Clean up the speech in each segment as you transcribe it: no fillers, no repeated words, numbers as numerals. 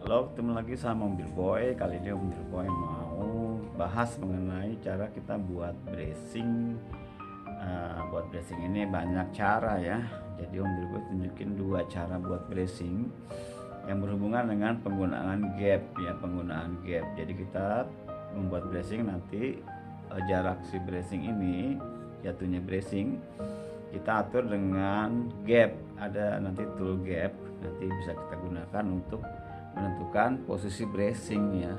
Halo, ketemu lagi sama Om Boy. Kali ini Om Boy mau bahas mengenai cara kita buat bracing. Buat bracing ini banyak cara ya. Jadi Om Boy tunjukin dua cara buat bracing yang berhubungan dengan penggunaan gap ya, penggunaan gap. Jadi kita membuat bracing nanti jarak si bracing ini, jatuhnya bracing kita atur dengan gap. Ada nanti tool gap, nanti bisa kita gunakan untuk menentukan posisi bracing ya.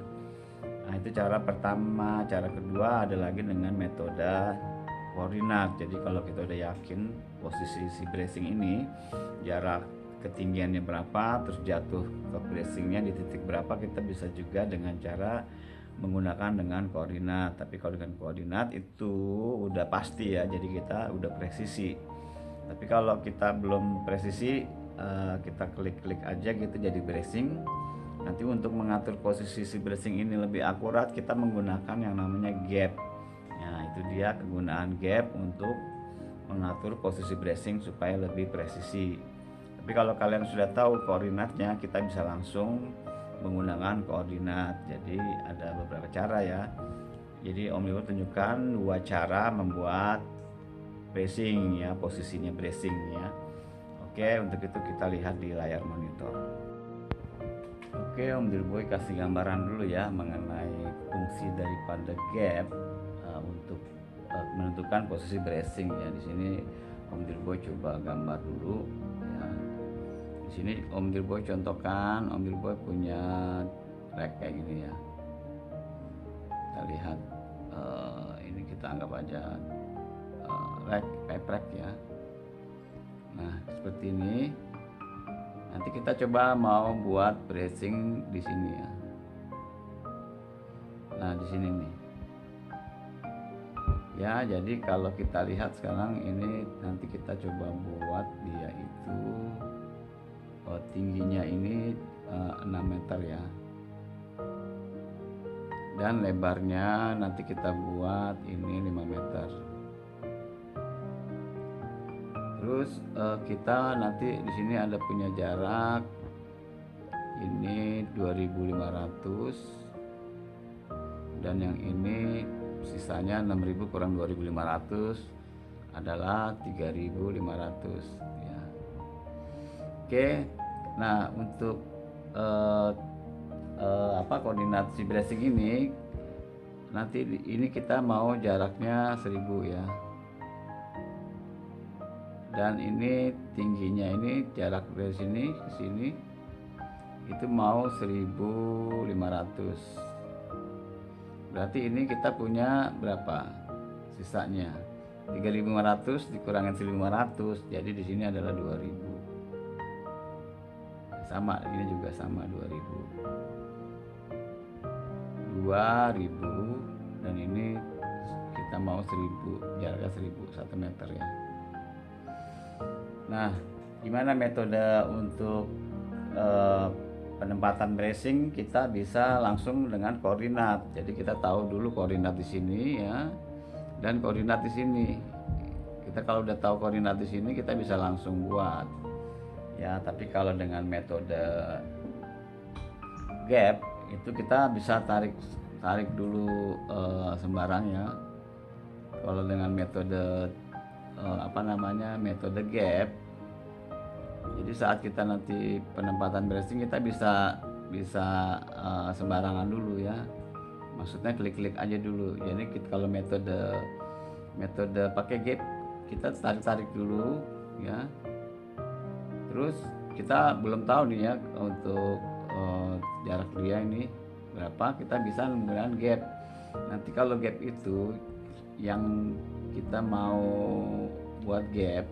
Nah, itu cara pertama. Cara kedua ada lagi dengan metode koordinat. Jadi kalau kita udah yakin posisi si bracing ini, jarak ketinggiannya berapa, terus jatuh ke bracingnya di titik berapa, kita bisa juga dengan cara menggunakan dengan koordinat. Tapi kalau dengan koordinat itu udah pasti ya, jadi kita udah presisi. Tapi kalau kita belum presisi, kita klik-klik aja gitu jadi bracing. Nanti untuk mengatur posisi si bracing ini lebih akurat, kita menggunakan yang namanya gap. Nah, itu dia kegunaan gap untuk mengatur posisi bracing supaya lebih presisi. Tapi kalau kalian sudah tahu koordinatnya, kita bisa langsung menggunakan koordinat. Jadi ada beberapa cara ya. Jadi Om Iwo tunjukkan dua cara membuat bracing ya, posisinya bracing ya. Oke, untuk itu kita lihat di layar monitor. Oke, Om Boy kasih gambaran dulu ya mengenai fungsi daripada gap untuk menentukan posisi bracing ya. Di sini Om Boy coba gambar dulu ya. Di sini Om Boy contohkan, Om Boy punya rack kayak gini ya. Kita lihat ini kita anggap aja rack ya. Nah, seperti ini. Nanti kita coba mau buat bracing di sini ya. Nah, di sini nih. Ya, jadi kalau kita lihat sekarang ini, nanti kita coba buat dia itu tingginya ini 6 meter ya. Dan lebarnya nanti kita buat ini 5 meter. Terus kita nanti di sini ada punya jarak ini 2500 dan yang ini sisanya 6000 kurang 2500 adalah 3500 ya. Oke. Nah, untuk koordinat si bracing ini nanti ini kita mau jaraknya 1000 ya. Dan ini tingginya ini jarak dari sini ke sini itu mau 1500. Berarti ini kita punya berapa sisanya? 3500 dikurangin 1500, jadi di sini adalah 2000. Sama, ini juga sama 2000 dan ini kita mau 1000, jaraknya 1 meter ya. Nah, gimana metode untuk penempatan bracing? Kita bisa langsung dengan koordinat. Jadi kita tahu dulu koordinat di sini ya, dan koordinat di sini. Kita kalau udah tahu koordinat di sini, kita bisa langsung buat. Ya, tapi kalau dengan metode gap itu kita bisa tarik dulu sembarang ya. Kalau dengan metode metode gap, jadi saat kita nanti penempatan bracing kita bisa sembarangan dulu ya, maksudnya klik-klik aja dulu. Jadi kalau metode pakai gap, kita tarik dulu ya, terus kita belum tahu nih ya untuk jarak dia ini berapa, kita bisa menggunakan gap. Nanti kalau gap itu yang kita mau buat gap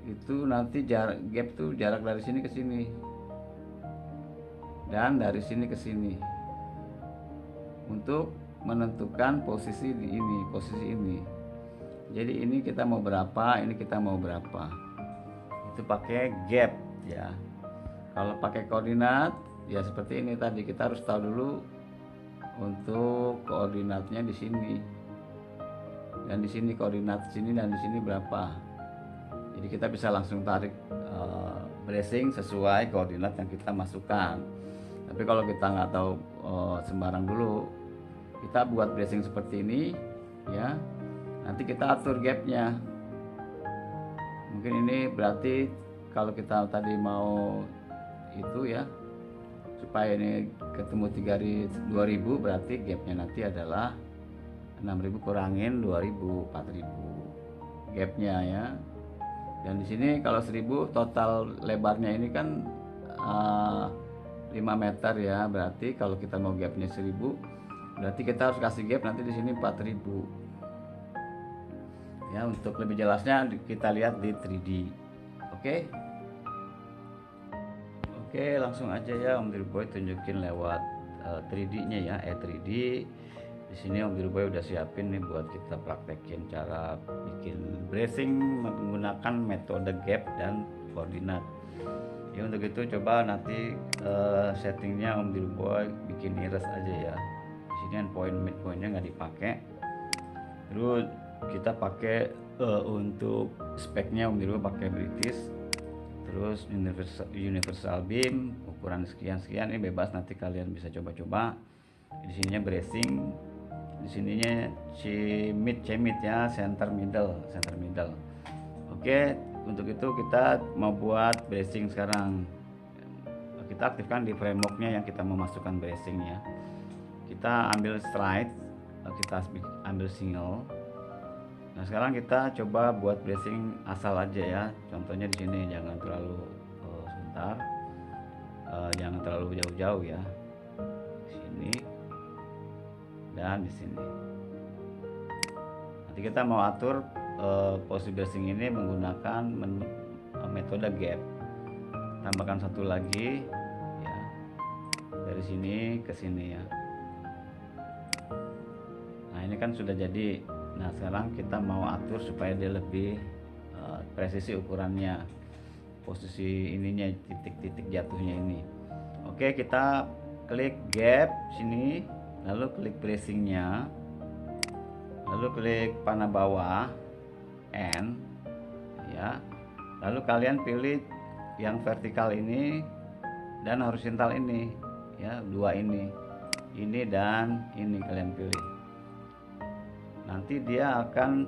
itu nanti gap tuh jarak dari sini ke sini dan dari sini ke sini untuk menentukan posisi ini. Jadi ini kita mau berapa, ini kita mau berapa, itu pakai gap ya. Kalau pakai koordinat ya seperti ini tadi, kita harus tahu dulu untuk koordinatnya di sini dan di sini, koordinat sini dan di sini berapa. Jadi kita bisa langsung tarik bracing sesuai koordinat yang kita masukkan. Tapi kalau kita nggak tahu sembarang dulu, kita buat bracing seperti ini ya, nanti kita atur gapnya. Mungkin ini berarti kalau kita tadi mau itu ya, supaya ini ketemu 2000, berarti gapnya nanti adalah 6000 kurangin 2000, 4000 gapnya ya. Dan di sini kalau 1000 total lebarnya ini kan 5 meter ya, berarti kalau kita mau gapnya 1000, berarti kita harus kasih gap nanti di sini 4000 ya. Untuk lebih jelasnya kita lihat di 3D. Oke, langsung aja ya Om Dirboy tunjukin lewat 3D nya ya, 3D. Di sini Om Dirboy udah siapin nih buat kita praktekin cara bikin bracing menggunakan metode gap dan koordinat. Ya untuk itu coba nanti settingnya Om Dirboy bikin iris aja ya. Di sini endpoint midpointnya nggak dipakai. Terus kita pakai untuk speknya Om Dirboy pakai British. Terus universal beam ukuran sekian ini bebas, nanti kalian bisa coba-coba. Di sininya bracing. Di sininya cemit ya, center middle. Oke, untuk itu kita mau buat bracing sekarang. Kita aktifkan di frameworknya yang kita mau masukkan bracing ya. Kita ambil straight, kita ambil single. Nah sekarang kita coba buat bracing asal aja ya. Contohnya di sini jangan terlalu sebentar, jangan terlalu jauh-jauh ya. Di sini dan di sini. Nanti kita mau atur posisi bracing ini menggunakan metode gap. Tambahkan satu lagi ya, dari sini ke sini ya. Nah ini kan sudah jadi. Nah sekarang kita mau atur supaya dia lebih presisi ukurannya, posisi ininya, titik-titik jatuhnya ini. Oke, kita klik gap sini, lalu klik bracingnya, lalu klik panah bawah N ya, lalu kalian pilih yang vertikal ini dan horizontal ini ya, dua ini dan ini kalian pilih. Nanti dia akan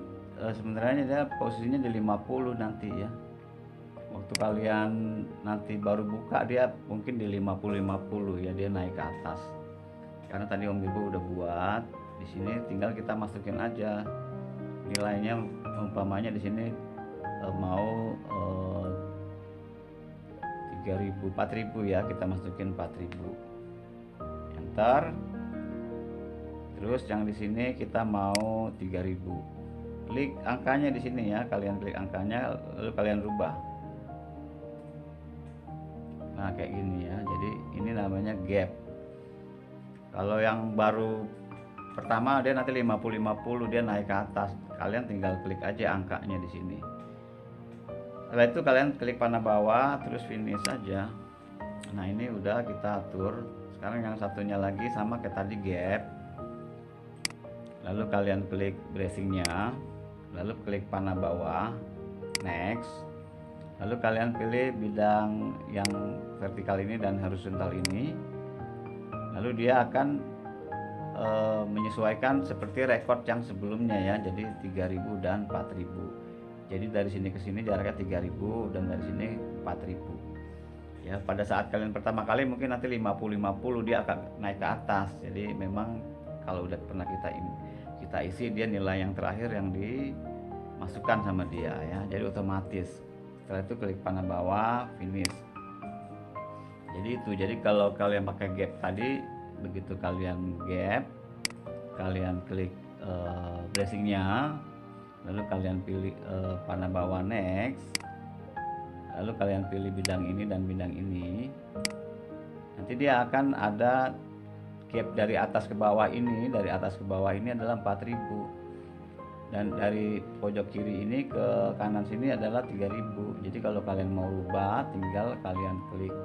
sebenarnya dia posisinya di 50 nanti ya. Waktu kalian nanti baru buka dia mungkin di 50-50 ya, dia naik ke atas. Karena tadi Om Ibu udah buat, di sini tinggal kita masukin aja nilainya. Umpamanya di sini mau 3000, 4000 ya, kita masukin 4000. Enter. Terus yang di sini kita mau 3000. Klik angkanya di sini ya, kalian klik angkanya lalu kalian rubah. Nah kayak gini ya, jadi ini namanya gap. Kalau yang baru pertama dia nanti 50-50, dia naik ke atas. Kalian tinggal klik aja angkanya di sini. Setelah itu kalian klik panah bawah terus finish saja. Nah ini udah kita atur. Sekarang yang satunya lagi sama kayak tadi gap. Lalu kalian klik bracingnya, lalu klik panah bawah next. Lalu kalian pilih bidang yang vertikal ini dan horizontal ini. Lalu dia akan menyesuaikan seperti rekor yang sebelumnya ya, jadi 3000 dan 4000. Jadi dari sini ke sini jaraknya 3000 dan dari sini 4000 ya. Pada saat kalian pertama kali mungkin nanti 50-50 dia akan naik ke atas. Jadi memang kalau udah pernah kita isi, dia nilai yang terakhir yang dimasukkan sama dia ya, jadi otomatis. Setelah itu klik panah bawah finish. Jadi itu, jadi kalau kalian pakai gap tadi, begitu kalian gap, kalian klik bracingnya, lalu kalian pilih panah bawah next, lalu kalian pilih bidang ini dan bidang ini. Nanti dia akan ada gap dari atas ke bawah ini. Dari atas ke bawah ini adalah 4000 dan dari pojok kiri ini ke kanan sini adalah 3000. Jadi kalau kalian mau rubah tinggal kalian klik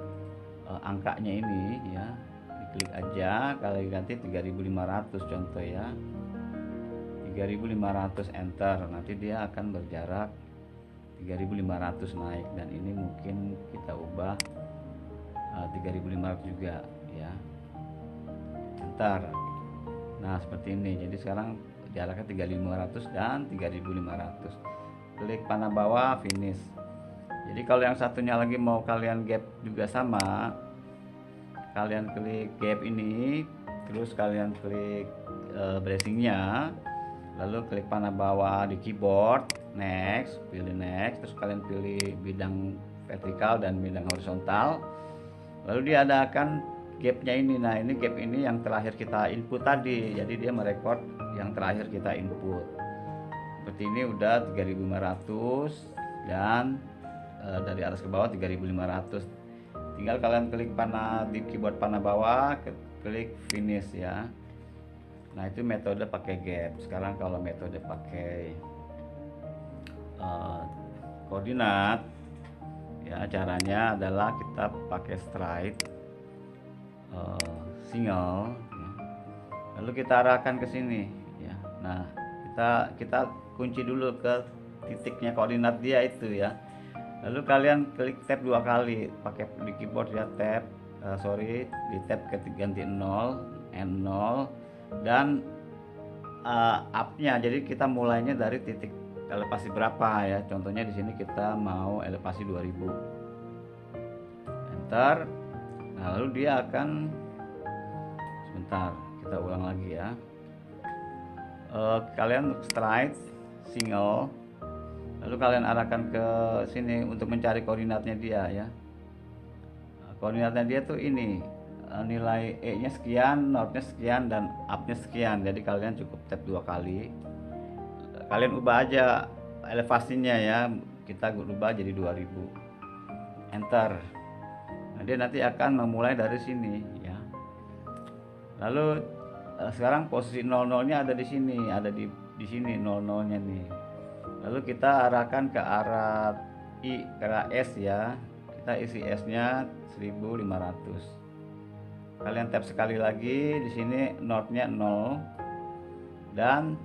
angkanya ini ya, klik aja, kalian ganti 3500 contoh ya, 3500 enter. Nanti dia akan berjarak 3500 naik, dan ini mungkin kita ubah 3500 juga ya, enter. Nah seperti ini. Jadi sekarang jaraknya 3500 dan 3500. Klik panah bawah, finish. Jadi kalau yang satunya lagi mau kalian gap juga sama, kalian klik gap ini, terus kalian klik bracingnya, lalu klik panah bawah di keyboard, next, pilih next, terus kalian pilih bidang vertikal dan bidang horizontal, lalu dia ada akan gapnya ini. Nah ini gap ini yang terakhir kita input tadi, jadi dia merekod yang terakhir kita input. Seperti ini udah 3500 dan dari atas ke bawah 3500. Tinggal kalian klik panah di keyboard panah bawah, klik finish ya. Nah itu metode pakai gap. Sekarang kalau metode pakai koordinat ya, caranya adalah kita pakai straight single ya. Lalu kita arahkan ke sini ya. Nah kita kunci dulu ke titiknya koordinat dia itu ya. Lalu kalian klik tab 2 kali pakai di keyboard ya, tab di tab ganti 0 N0 dan up-nya. Jadi kita mulainya dari titik elevasi berapa ya. Contohnya di sini kita mau elevasi 2000. Enter. Nah, lalu dia akan, sebentar, kita ulang lagi ya. Kalian straight single, lalu kalian arahkan ke sini untuk mencari koordinatnya dia ya. Koordinatnya dia tuh ini, nilai E nya sekian, northnya sekian, dan up-nya sekian. Jadi kalian cukup tab 2 kali, kalian ubah aja elevasinya ya, kita ubah jadi 2000, enter. Nah, dia nanti akan memulai dari sini ya. Lalu sekarang posisi 00 nya ada di sini, ada di sini 00 nya nih. Lalu kita arahkan ke arah I, ke arah S ya. Kita isi S nya 1500. Kalian tap sekali lagi di sini, northnya 0 dan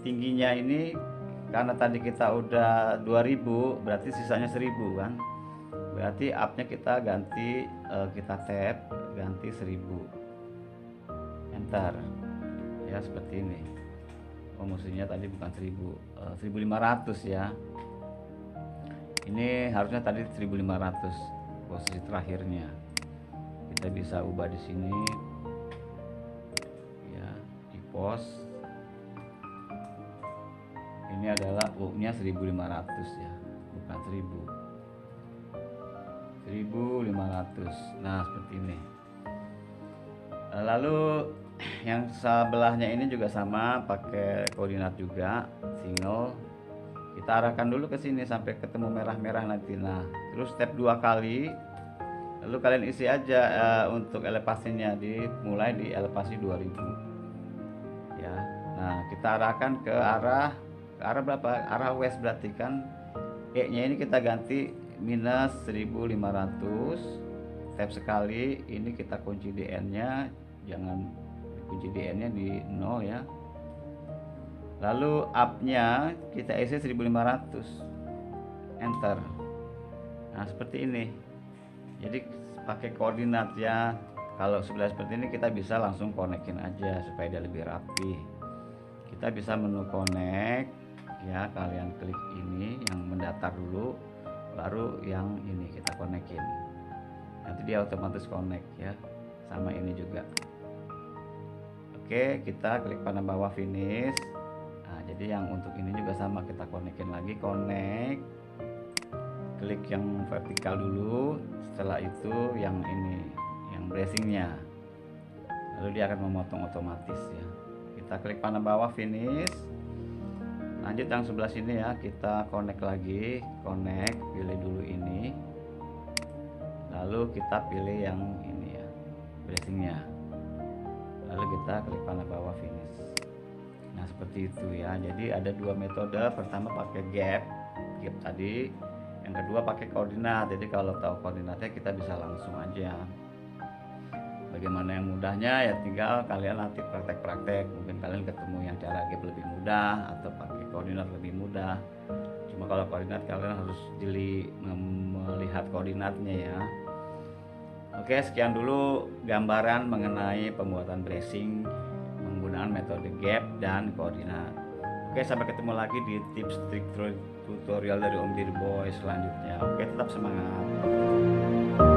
tingginya ini karena tadi kita udah 2000 berarti sisanya 1000 kan. Berarti up-nya kita ganti, kita tap ganti 1000, enter ya, seperti ini. Musuhnya tadi bukan 1000, 1500 ya. Ini harusnya tadi 1500 posisi terakhirnya. Kita bisa ubah di sini ya, di pos. Ini adalah U-nya 1500 ya, bukan 1000. 1500. Nah seperti ini. Lalu yang sebelahnya ini juga sama, pakai koordinat juga single. Kita arahkan dulu ke sini sampai ketemu merah-merah nanti. Nah terus step 2 kali, lalu kalian isi aja untuk elevasinya, dimulai di elevasi 2000 ya. Nah kita arahkan ke arah berapa, arah west, berarti kan E nya ini kita ganti minus 1500, tab sekali, ini kita kunci di N nya, jangan kunci di N nya di 0 ya. Lalu up nya kita isi 1500, enter. Nah seperti ini. Jadi pakai koordinat ya. Kalau sebelah seperti ini kita bisa langsung konekin aja supaya dia lebih rapi. Kita bisa menu connect ya, kalian klik ini yang mendatar dulu, baru yang ini kita konekin, nanti dia otomatis connect ya, sama ini juga. Oke, kita klik panah bawah finish. Nah jadi yang untuk ini juga sama, kita konekin lagi, connect, klik yang vertikal dulu, setelah itu yang ini, yang bracingnya, lalu dia akan memotong otomatis ya. Kita klik panah bawah finish. Lanjut yang sebelah sini ya, kita connect lagi, connect, pilih dulu ini, lalu kita pilih yang ini ya, bracingnya, lalu kita klik panah bawah finish. Nah seperti itu ya. Jadi ada dua metode, pertama pakai gap tadi, yang kedua pakai koordinat. Jadi kalau tahu koordinatnya kita bisa langsung aja. Bagaimana yang mudahnya ya, tinggal kalian nanti praktek-praktek, mungkin kalian ketemu yang cara gap lebih mudah atau pakai koordinat lebih mudah. Cuma kalau koordinat kalian harus jeli melihat koordinatnya ya. Oke, sekian dulu gambaran mengenai pembuatan bracing menggunakan metode gap dan koordinat. Oke, sampai ketemu lagi di tips trik tutorial dari Om Dirboy selanjutnya. Oke, tetap semangat.